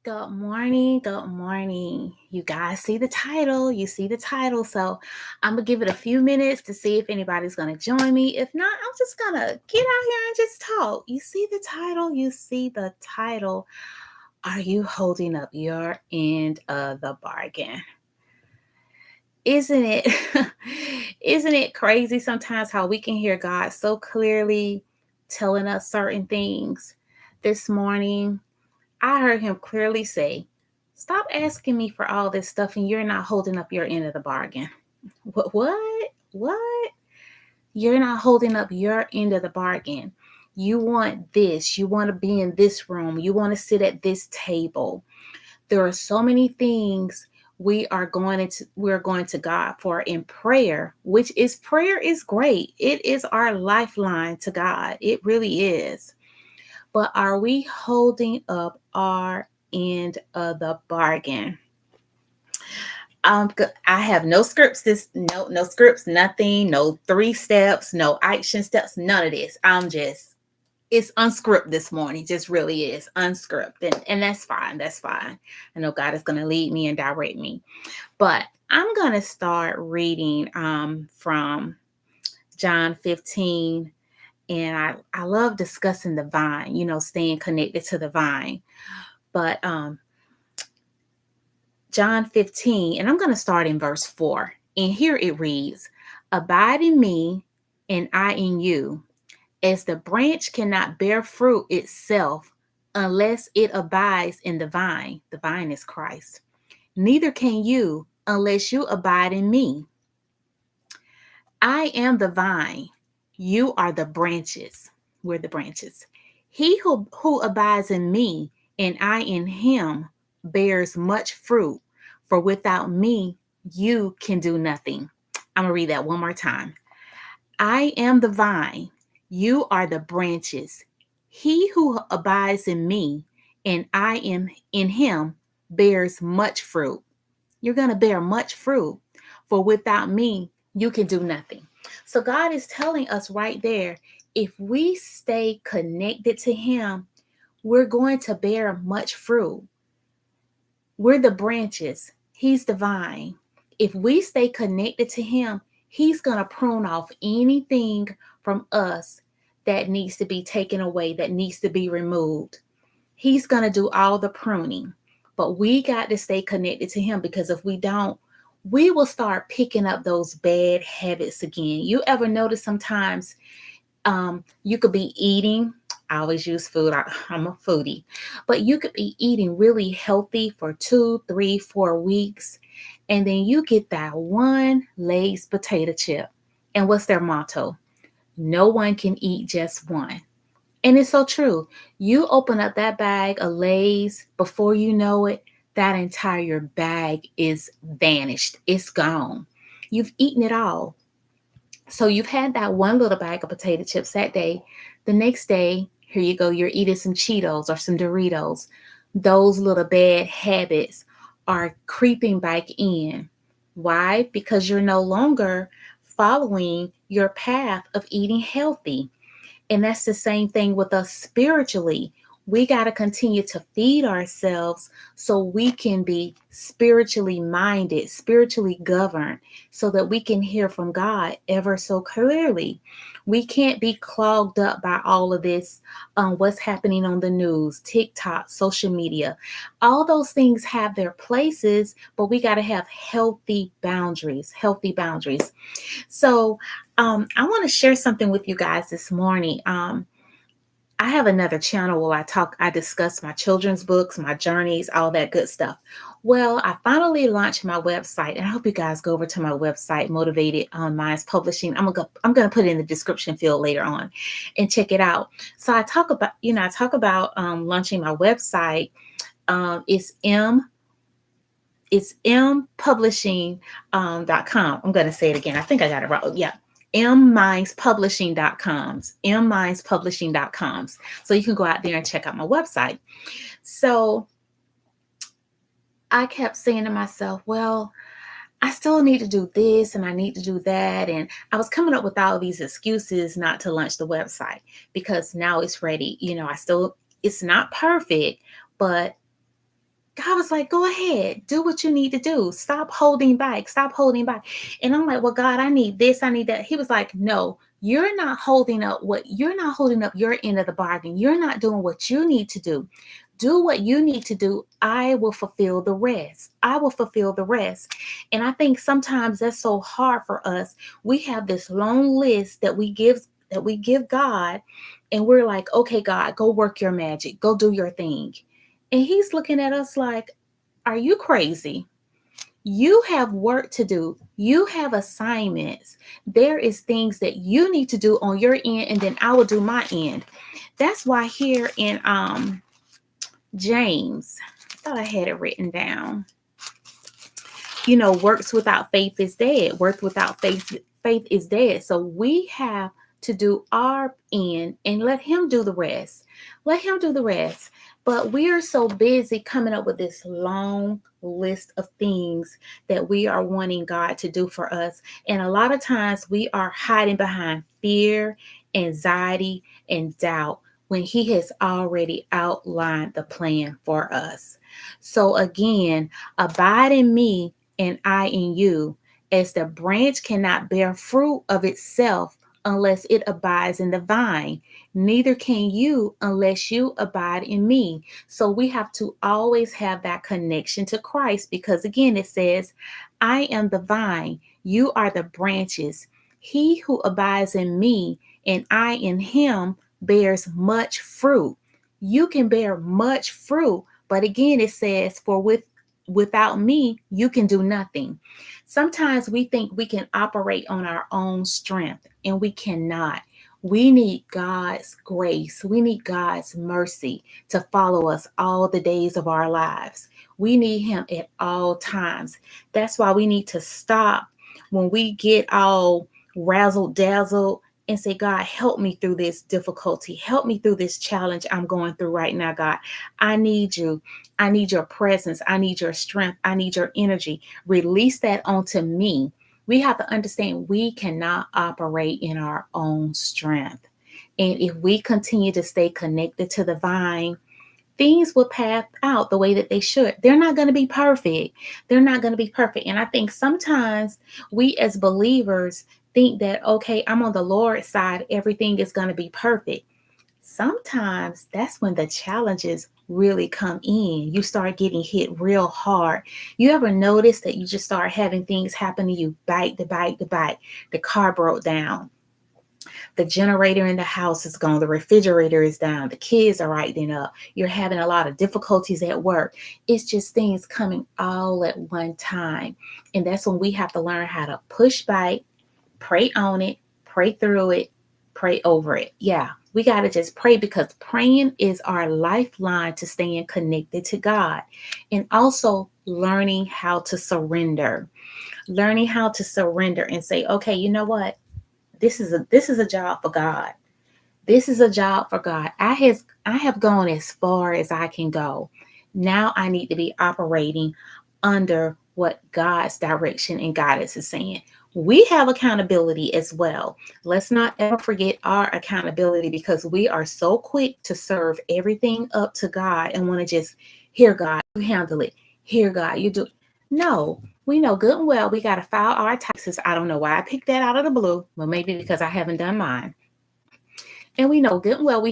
Good morning. Good morning. You guys see the title. You see the title. So I'm going to give it a few minutes to see if anybody's going to join me. If not, I'm just going to get out here and just talk. You see the title. You see the title. Are you holding up your end of the bargain? Isn't it isn't it crazy sometimes how we can hear God so clearly telling us certain things? This morning I heard him clearly say, "Stop asking me for all this stuff and you're not holding up your end of the bargain." What? What? You're not holding up your end of the bargain. You want this. You want to be in this room. You want to sit at this table. There are so many things we're going to God for in prayer, which is prayer is great. It is our lifeline to God. It really is. But are we holding up our end of the bargain? I have no scripts. No scripts. Nothing. No 3 steps. No action steps. None of this. It's unscripted this morning. Just really is unscripted, and that's fine. That's fine. I know God is going to lead me and direct me, but I'm going to start reading from John 15. And I love discussing the vine, staying connected to the vine. But John 15, and I'm going to start in verse 4. And here it reads, "Abide in me, and I in you, as the branch cannot bear fruit itself unless it abides in the vine." The vine is Christ. "Neither can you unless you abide in me. I am the vine. You are the branches." We're the branches. "He who abides in me and I in him bears much fruit, for without me you can do nothing." I'm going to read that one more time. "I am the vine. You are the branches. He who abides in me and I am in him bears much fruit." You're going to bear much fruit, for without me you can do nothing. So God is telling us right there, if we stay connected to him, we're going to bear much fruit. We're the branches. He's the vine. If we stay connected to him, he's going to prune off anything from us that needs to be taken away, that needs to be removed. He's going to do all the pruning. But we got to stay connected to him, because if we don't, we will start picking up those bad habits again. You ever notice sometimes you could be eating? I always use food. I'm a foodie. But you could be eating really healthy for 2, 3, 4 weeks. And then you get that one Lay's potato chip. And what's their motto? No one can eat just one. And it's so true. You open up that bag of Lay's, before you know it, that entire bag is vanished. It's gone. You've eaten it all. So you've had that one little bag of potato chips that day. The next day, here you go, you're eating some Cheetos or some Doritos. Those little bad habits are creeping back in. Why? Because you're no longer following your path of eating healthy. And that's the same thing with us spiritually. We got to continue to feed ourselves so we can be spiritually minded, spiritually governed, so that we can hear from God ever so clearly. We can't be clogged up by all of this, what's happening on the news, TikTok, social media. All those things have their places, but we got to have healthy boundaries, healthy boundaries. So I want to share something with you guys this morning. I have another channel where I discuss my children's books, my journeys, all that good stuff. Well, I finally launched my website, and I hope you guys go over to my website, Motivated Minds Publishing. I'm gonna put it in the description field later on, and check it out. So I talk about launching my website. It's mpublishing.com. I'm gonna say it again. I think I got it right. Yeah, mmindspublishing.com. So you can go out there and check out my website. So I kept saying to myself, well, I still need to do this and I need to do that. And I was coming up with all these excuses not to launch the website, because now it's ready. It's not perfect, but God was like, go ahead, do what you need to do. Stop holding back. Stop holding back. And I'm like, well, God, I need this. I need that. He was like, no, you're not holding up your end of the bargain. You're not doing what you need to do. Do what you need to do. I will fulfill the rest. I will fulfill the rest. And I think sometimes that's so hard for us. We have this long list that we give God, and we're like, okay, God, go work your magic. Go do your thing. And he's looking at us like, are you crazy? You have work to do. You have assignments. There is things that you need to do on your end, and then I will do my end. That's why here in James, I thought I had it written down. Works without faith is dead. Work without faith is dead. So we have to do our end and let him do the rest. Let him do the rest. But we are so busy coming up with this long list of things that we are wanting God to do for us. And a lot of times we are hiding behind fear, anxiety, and doubt when he has already outlined the plan for us. So again, abide in me and I in you, as the branch cannot bear fruit of itself unless it abides in the vine. Neither can you unless you abide in me. So we have to always have that connection to Christ, because again, it says, I am the vine, you are the branches. He who abides in me and I in him bears much fruit. You can bear much fruit, but again, it says, for without me, you can do nothing. Sometimes we think we can operate on our own strength, and we cannot. We need God's grace. We need God's mercy to follow us all the days of our lives. We need him at all times. That's why we need to stop when we get all razzled dazzled and say, God, help me through this difficulty. Help me through this challenge I'm going through right now, God. I need you. I need your presence. I need your strength. I need your energy. Release that onto me. We have to understand we cannot operate in our own strength. And if we continue to stay connected to the vine, things will path out the way that they should. They're not going to be perfect. They're not going to be perfect. And I think sometimes we as believers think that, okay, I'm on the Lord's side, everything is going to be perfect. Sometimes that's when the challenges really come in. You start getting hit real hard. You ever notice that you just start having things happen to you back to back to back? The car broke down. The generator in the house is gone. The refrigerator is down. The kids are acting up. You're having a lot of difficulties at work. It's just things coming all at one time. And that's when we have to learn how to push back, pray on it, pray through it, pray over it. Yeah, we got to just pray, because praying is our lifeline to staying connected to God. And also learning how to surrender. Learning how to surrender and say, okay, you know what? This is a job for God. This is a job for God. I have gone as far as I can go. Now I need to be operating under what God's direction and guidance is saying. We have accountability as well. Let's not ever forget our accountability, because we are so quick to serve everything up to God and want to just, here, God, you handle it. Here, God, you do. No, we know good and well we got to file our taxes. I don't know why I picked that out of the blue. Well, maybe because I haven't done mine. And we know good and well we